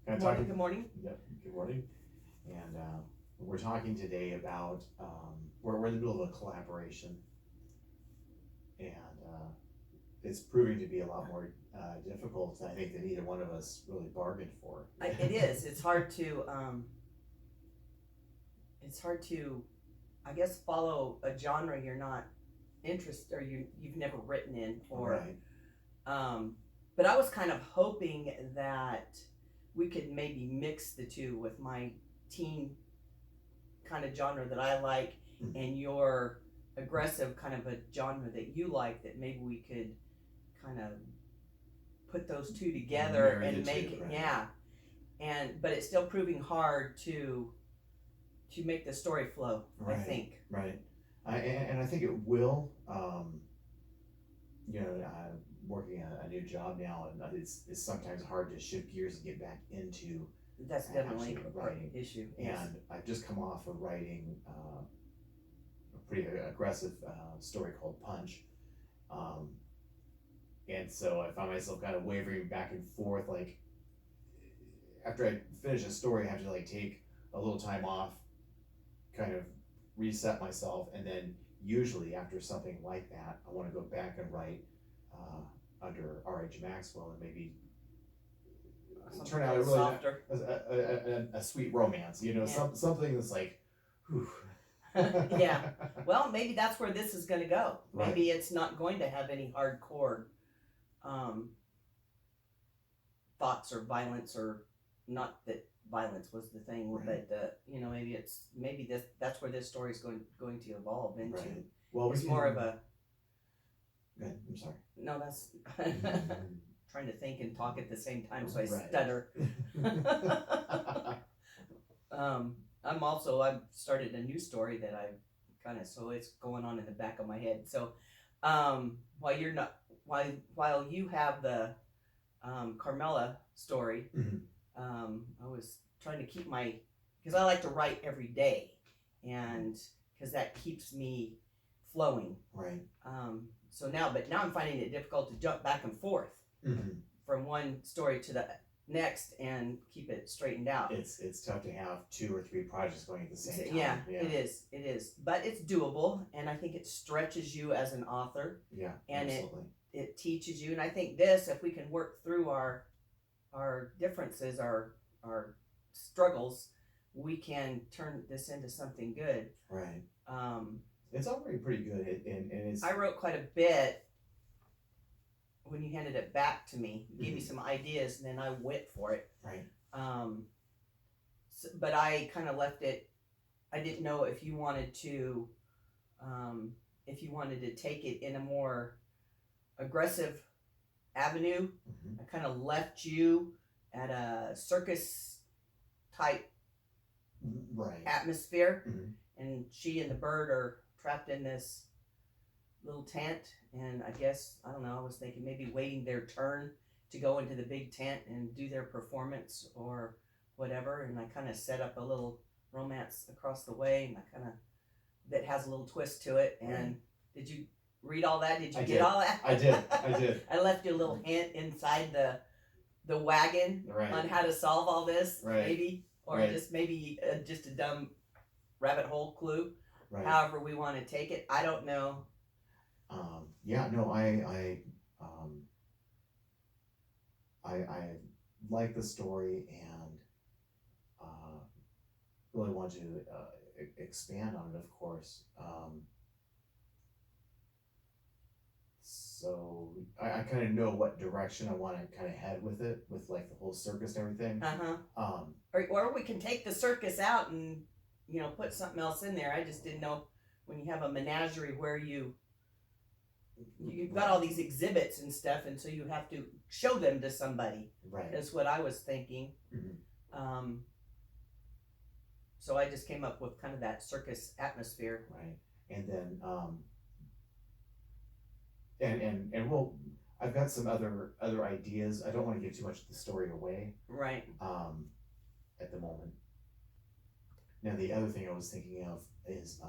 Good Talking. good morning. Yep. Good morning. And we're talking today about we're in the middle of a collaboration, and it's proving to be a lot more difficult, I think, than either one of us really bargained for. It is. It's hard to, I guess, follow a genre you're not interested or you've never written in, or Right. but I was kind of hoping that we could maybe mix the two with my teen kind of genre that I like and your aggressive kind of a genre that you like, that maybe we could kind of put those two together Marry and the make two, it, right. yeah. But it's still proving hard to make the story flow, I Right. think. Right. And I think it will. I'm working a new job now, and it's sometimes hard to shift gears and get back into That's definitely actually a writing. issue. Yes. And I've just come off of writing a pretty aggressive story called Punch. Um, and so I found myself kind of wavering back and forth. Like, after I finish a story, I have to like take a little time off, kind of reset myself, and then usually after something like that, I want to go back and write under R.H. Maxwell and maybe Something turn out a a little really softer. a sweet romance, Yeah. something that's like, whew. Yeah. Well, maybe that's where this is going to go. Right. Maybe it's not going to have any hardcore thoughts or violence, or not that violence was the thing, Right. but maybe that's where this story is going to evolve into. Right. Well, It's more of a. Go ahead. I'm sorry. No, that's trying to think and talk at the same time, so I Right. stutter. I've started a new story that I've so it's going on in the back of my head. So, while you have the Carmella story, I was trying to keep because I like to write every day, and because that keeps me flowing. Right. But now I'm finding it difficult to jump back and forth from one story to the next and keep it straightened out. It's tough to have 2 or 3 projects going at the same time. Yeah, it is, but it's doable, and I think it stretches you as an author. Yeah, and absolutely. It teaches you, and I think if we can work through our differences, our struggles, we can turn this into something good. Right. It's already pretty good, and it's. I wrote quite a bit when you handed it back to me. You gave me some ideas, and then I went for it. Right. But I kind of left it. I didn't know if you wanted to take it in a more aggressive avenue. I kind of left you at a circus type atmosphere, and she and the bird are trapped in this little tent, and I guess, I don't know, I was thinking maybe waiting their turn to go into the big tent and do their performance or whatever, and I kind of set up a little romance across the way, and that has a little twist to it. And did you read all that? Did you get all that? I did. I left you a little hint inside the wagon on how to solve all this, maybe, or just maybe just a dumb rabbit hole clue. Right. However we want to take it, I don't know. I like the story, and really want to expand on it, of course. So I kind of know what direction I want to kind of head with it, with like the whole circus and everything. Or we can take the circus out and put something else in there. I just didn't know, when you have a menagerie where you've got all these exhibits and stuff, and so you have to show them to somebody. Right. That's what I was thinking. So I just came up with kind of that circus atmosphere. Right. And then I've got some other ideas. I don't want to give too much of the story away. Right. At the moment. Now, the other thing I was thinking of is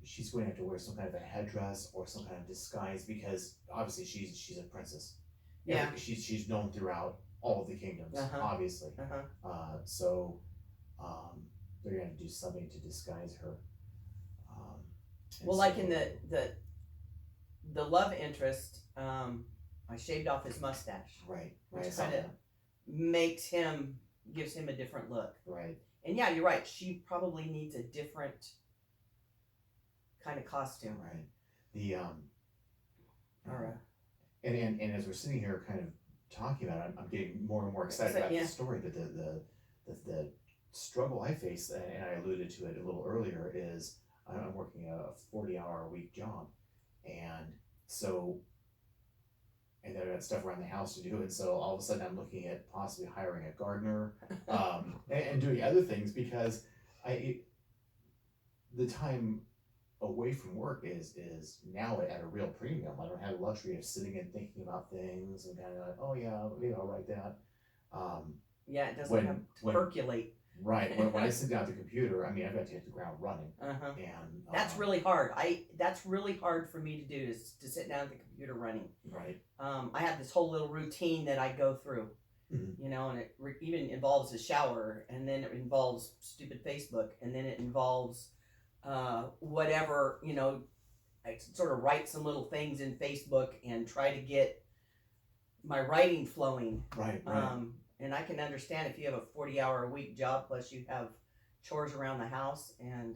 she's going to have to wear some kind of a headdress or some kind of disguise, because obviously she's a princess. Yeah. She's known throughout all of the kingdoms, obviously. So they're gonna do something to disguise her. Well, like in the love interest, I shaved off his mustache. Right. Which kind of gives him a different look. Right. And yeah, you're right. She probably needs a different kind of costume. Right. The Or and as we're sitting here, kind of talking about it, I'm getting more and more excited about the story. But the struggle I face, and I alluded to it a little earlier, is I'm working a 40-hour-a-week job, and so. And then I got stuff around the house to do, and so all of a sudden I'm looking at possibly hiring a gardener, and doing other things, because the time away from work is now at a real premium. I don't have the luxury of sitting and thinking about things and kind of like, oh yeah, maybe I'll write that. Yeah, it doesn't have to percolate. Right. When I sit down at the computer, I mean, I've got to hit the ground running. And that's really hard. That's really hard for me to do, is to sit down at the computer running. Right. I have this whole little routine that I go through, you know, and it even involves a shower, and then it involves stupid Facebook, and then it involves whatever, you know, I sort of write some little things in Facebook and try to get my writing flowing. Right. And I can understand if you have a 40-hour-a-week job, plus you have chores around the house, and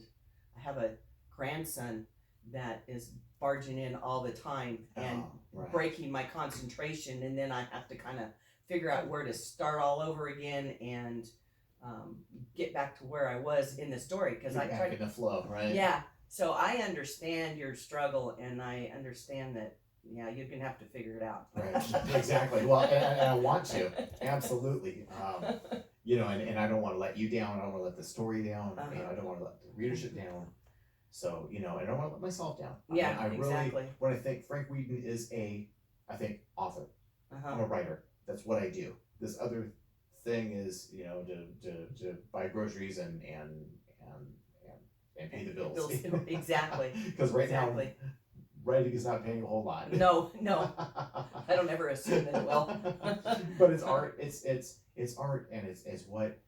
I have a grandson that is barging in all the time and breaking my concentration, and then I have to kind of figure out where to start all over again and get back to where I was in the story, because I tried in the flow, right? Yeah. So I understand your struggle, and I understand that. Yeah, you're gonna have to figure it out. Right, exactly. Well, and I want to, absolutely. You know, and I don't want to let you down. I don't want to let the story down. You know, I don't want to let the readership down. So, you know, and I don't want to let myself down. Yeah, I mean, exactly. Really, when I think Frank Weeden is I think author. I'm a writer. That's what I do. This other thing is, you know, to buy groceries and pay the bills. Exactly. Because now, writing is not paying a whole lot. No, I don't ever assume that it will. But it's art. It's art, and it's what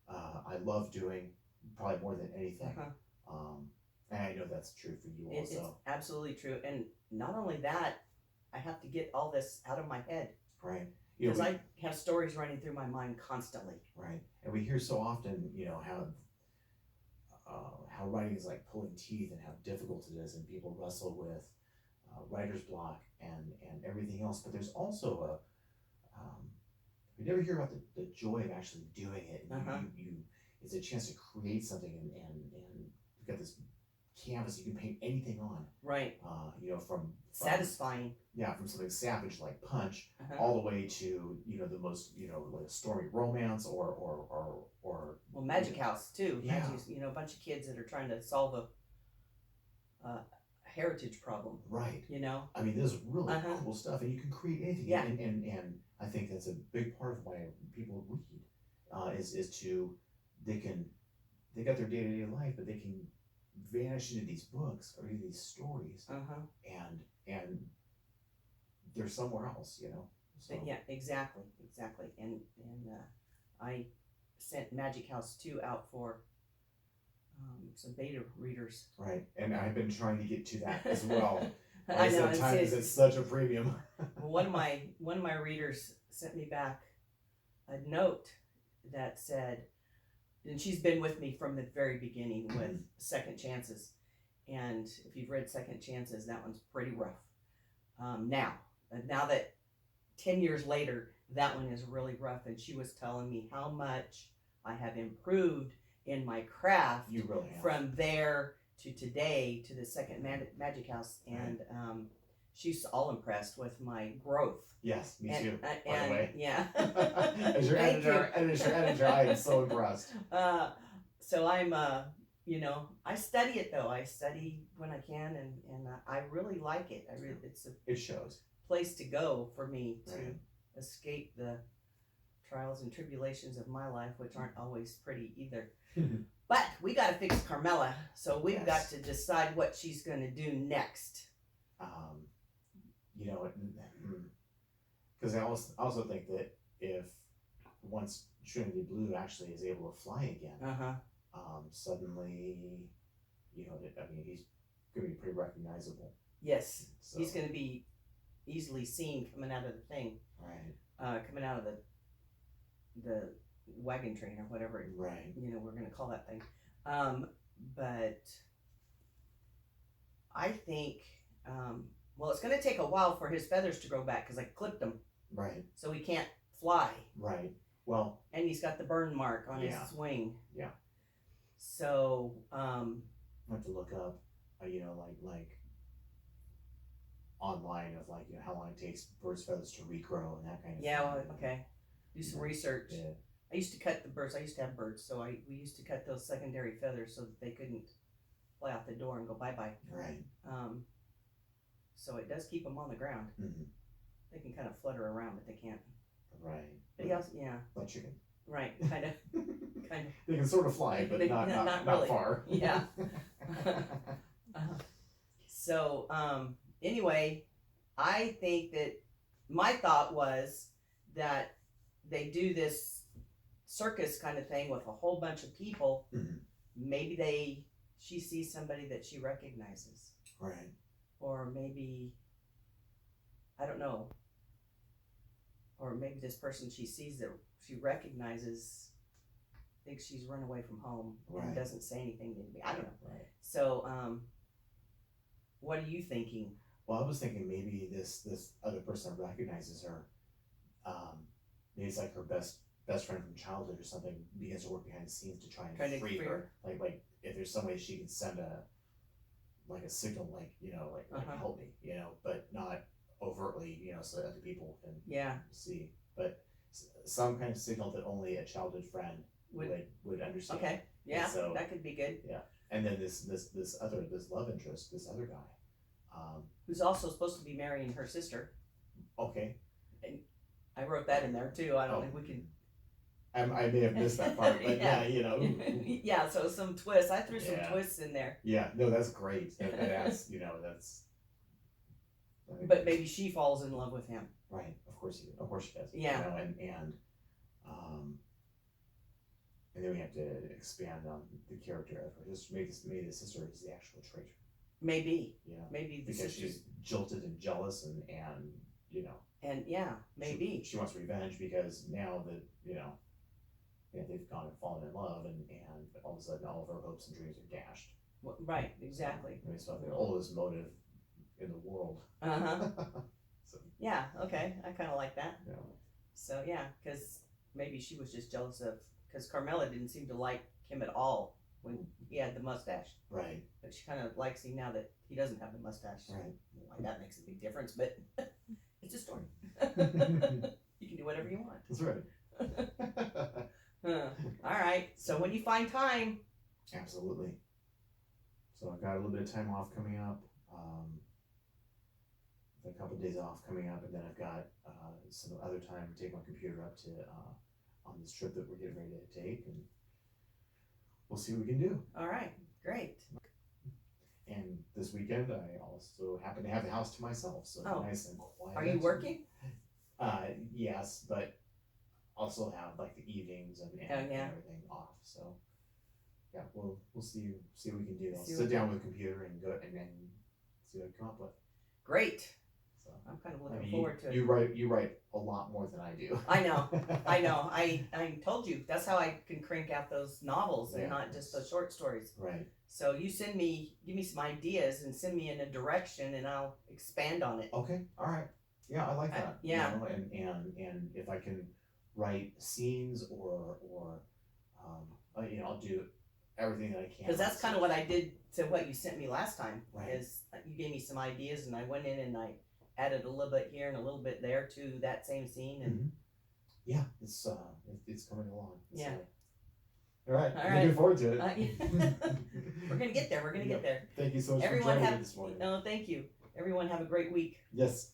I love doing, probably more than anything. And I know that's true for you also. It's absolutely true, and not only that, I have to get all this out of my head. Right. Because I have stories running through my mind constantly. Right. And we hear so often, you know, how writing is like pulling teeth, and how difficult it is, and people wrestle with writer's block and everything else. But there's also we never hear about the joy of actually doing it. And you it's a chance to create something, and you've got this canvas you can paint anything on. Right. You know, from satisfying. Yeah, from something savage like Punch, all the way to, you know, the most, you know, like a stormy romance or well, Magic House too. Yeah. You know, a bunch of kids that are trying to solve a heritage problem. Right. You know. I mean, there's really cool stuff, and you can create anything. Yeah. And I think that's a big part of why people read, is to they got their day-to-day life, but they can vanish into these books or into these stories, and they're somewhere else, you know. So. Yeah, exactly, and I sent Magic House 2 out for some beta readers. Right, and I've been trying to get to that as well. I know, it's such a premium. one of my readers sent me back a note that said, and she's been with me from the very beginning with Second Chances, and if you've read Second Chances, that one's pretty rough. Now that 10 years later, that one is really rough, and she was telling me how much I have improved in my craft. You really have. From there to today to the second Magic House, and she's all impressed with my growth. Yes, me too. By the way, yeah. as your editor, I am so impressed. So I'm, you know, I study it though. I study when I can, and I really like it. It shows. Place to go for me to escape the trials and tribulations of my life, which aren't always pretty either. But we got to fix Carmella, so we've got to decide what she's going to do next. You know, because I also think that if once Trinity Blue actually is able to fly again, suddenly, you know, I mean, he's gonna be pretty recognizable. Yes, So, he's gonna be easily seen coming out of the thing, right, coming out of the wagon train or whatever, right, you know, we're gonna call that thing. But I think, well, it's gonna take a while for his feathers to grow back because I clipped them, right, so he can't fly, right. Well, and he's got the burn mark on Yeah. his wing. Yeah. So, I have to look up, you know, like online of like, you know, how long it takes birds' feathers to regrow and that kind of yeah, thing. well, okay, do some research. Yeah. I used to cut the birds. I used to have birds, so we used to cut those secondary feathers so that they couldn't fly out the door and go bye bye. Right. So it does keep them on the ground. Mm-hmm. They can kind of flutter around, but they can't. Right. But he also, yeah, Like chicken. right, kind of. They can sort of fly, but not really. far. Yeah. So anyway, I think that my thought was that they do this circus kind of thing with a whole bunch of people. Mm-hmm. Maybe she sees somebody that she recognizes, Right. or maybe, I don't know, or maybe this person she sees that she recognizes thinks she's run away from home Right. and doesn't say anything to me. I don't know. Right. So, what are you thinking? Well, I was thinking maybe this other person recognizes her. Maybe it's like her best friend from childhood or something, begins to work behind the scenes to try and free her. Like if there's some way she can send a signal, like, you know, like help me, you know, but not overtly, you know, so that other people can see. But some kind of signal that only a childhood friend would understand. Okay, yeah, so, that could be good. Yeah, and then this love interest, this other guy, who's also supposed to be marrying her sister. Okay. And I wrote that in there too. I don't think we can. I may have missed that part, but yeah, you know. Yeah, so some twists. I threw some twists in there. Yeah, no, that's great. That adds, you know, that's. But maybe she falls in love with him. Right, of course she does. Yeah. You know, and then we have to expand on the character of her. Just maybe the sister is the actual traitor. Maybe. You know, maybe the because she's jilted and jealous and you know. And yeah, maybe she wants revenge because now that you know, they've gone and fallen in love, and all of a sudden all of her hopes and dreams are dashed. Right, exactly. I mean, so the oldest motive in the world. So, yeah. Okay, I kind of like that. Yeah. So yeah, because maybe she was just jealous of because Carmella didn't seem to like him at all when he had the mustache. Right. But she kind of likes him now that he doesn't have the mustache. Right. Why that makes a big difference, but it's a story. You can do whatever you want. That's right. All right. So when you find time. Absolutely. So I've got a little bit of time off coming up. A couple of days off coming up, and then I've got some other time to take my computer up to on this trip that we're getting ready to take, and we'll see what we can do. All right, great. And this weekend, I also happen to have the house to myself, so nice and quiet. Are you working? Yes, but also have like the evenings and everything off. So yeah, we'll see what we can do. I'll sit down with the computer and go and then see what I come up with. Great. So I'm kind of looking forward to it. You write a lot more than I do. I know. I told you that's how I can crank out those novels and not just the short stories. Right. So you give me some ideas and send me in a direction and I'll expand on it. Okay. All right. Yeah, I like that. Yeah. You know, and if I can write scenes or you know, I'll do everything that I can. Because that's kind of what I did to what you sent me last time. Right. Is you gave me some ideas and I went in and I added a little bit here and a little bit there to that same scene and yeah, it's coming along. Yeah. All right. Looking forward to it. We're gonna get there. We're gonna get there. Thank you so much Everyone for joining me this morning. No, thank you. Everyone have a great week. Yes.